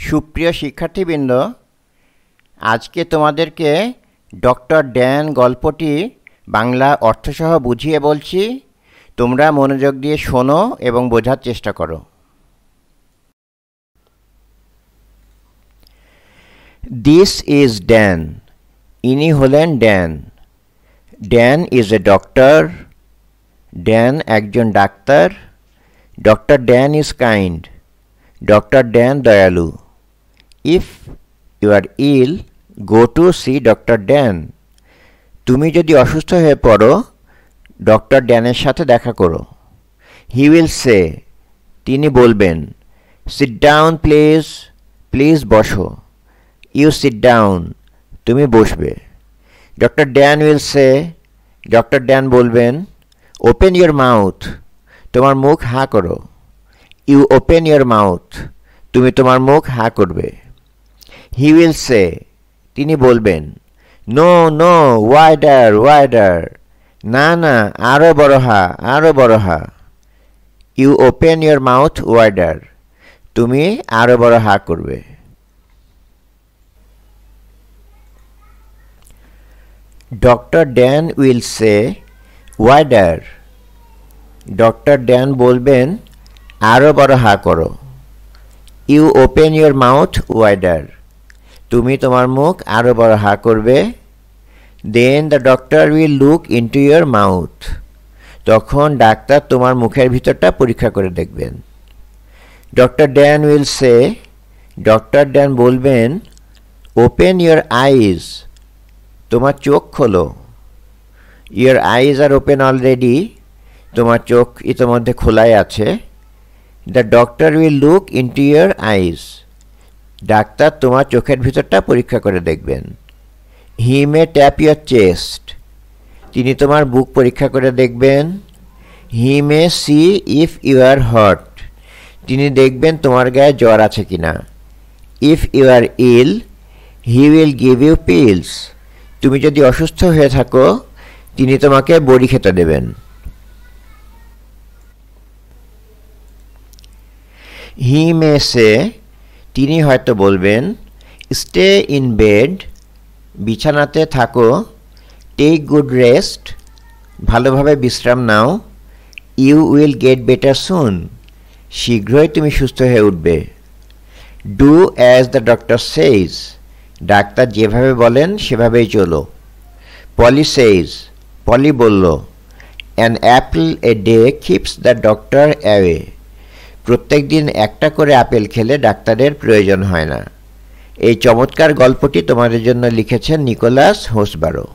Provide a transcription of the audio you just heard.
সুপ্রিয় শিক্ষার্থীবৃন্দ, আজকে তোমাদেরকে ডক্টর ড্যান গল্পটি বাংলা অর্থসহ বুঝিয়ে বলছি। তোমরা মনোযোগ দিয়ে শোনো এবং বোঝার চেষ্টা করো। This is Dan. ইনি হলেন Dan. Dan is a doctor. Dan একজন ডাক্তার। Doctor Dan is kind. Doctor Dan দয়ালু। If you are ill, go to see doctor Dan. তুমি যদি অসুস্থ হয়ে পড়ো, ডক্টর ড্যানের সাথে দেখা করো। হি উইল সে, তিনি বলবেন, সিট ডাউন প্লিজ, প্লিজ বসো। ইউ সিট ডাউন, তুমি বসবে। Doctor Dan will say, doctor Dan বলবেন, ওপেন ইয়োর মাউথ, তোমার মুখ হাঁ করো। ইউ ওপেন ইয়োর মাউথ, তুমি তোমার মুখ হাঁ করবে। হি উইল সে, তিনি বলবেন, নো নো, ওয়াইডার ওয়াইডার, না না, আরও বড় হা, আরও বড় হা। You open your mouth wider, তুমি আরও বড় হা করবে। Doctor Dan will say, wider. Doctor Dan বলবেন, আরও বড় হা করো। You open your mouth wider, তুমি তোমার মুখ আরও বড় হা করবে। Then the doctor will look into your mouth, তখন ডাক্তার তোমার মুখের ভিতরটা পরীক্ষা করে দেখবেন। Doctor Dan will say, doctor Dan বলবেন, ওপেন ইয়োর আইজ, তোমার চোখ খোলো। Your eyes R open already, তোমার চোখ ইতিমধ্যে খোলাই আছে। The doctor will look into your eyes, ডাক্তার তোমার চোখের ভিতরটা পরীক্ষা করে দেখবেন। He may tap your chest, তিনি তোমার বুক পরীক্ষা করে দেখবেন। He may see if you are hot, তিনি দেখবেন তোমার গায়ে জ্বর আছে কিনা। If you are ill, he will give you pills, তুমি যদি অসুস্থ হয়ে থাকো, তিনি তোমাকে বড়ি খেতে দেবেন। হি মে সে, তিনি হয়তো বলবেন, স্টে ইন বেড, বিছানাতে থাকো। টেক গুড রেস্ট, ভালোভাবে বিশ্রাম নাও। ইউ উইল গেট বেটার সুন, শীঘ্রই তুমি সুস্থ হয়ে উঠবে। Do as the doctor সেইজ, doctor যেভাবে বলেন সেভাবেই চলো। পলি সেইজ, পলি বলল, an Apple a day keeps the doctor away, প্রত্যেক দিন একটা করে আপেল খেলে ডাক্তারের প্রয়োজন হয় না। এই চমৎকার গল্পটি তোমাদের জন্য লিখেছেন নিকোলাস হোসবারো।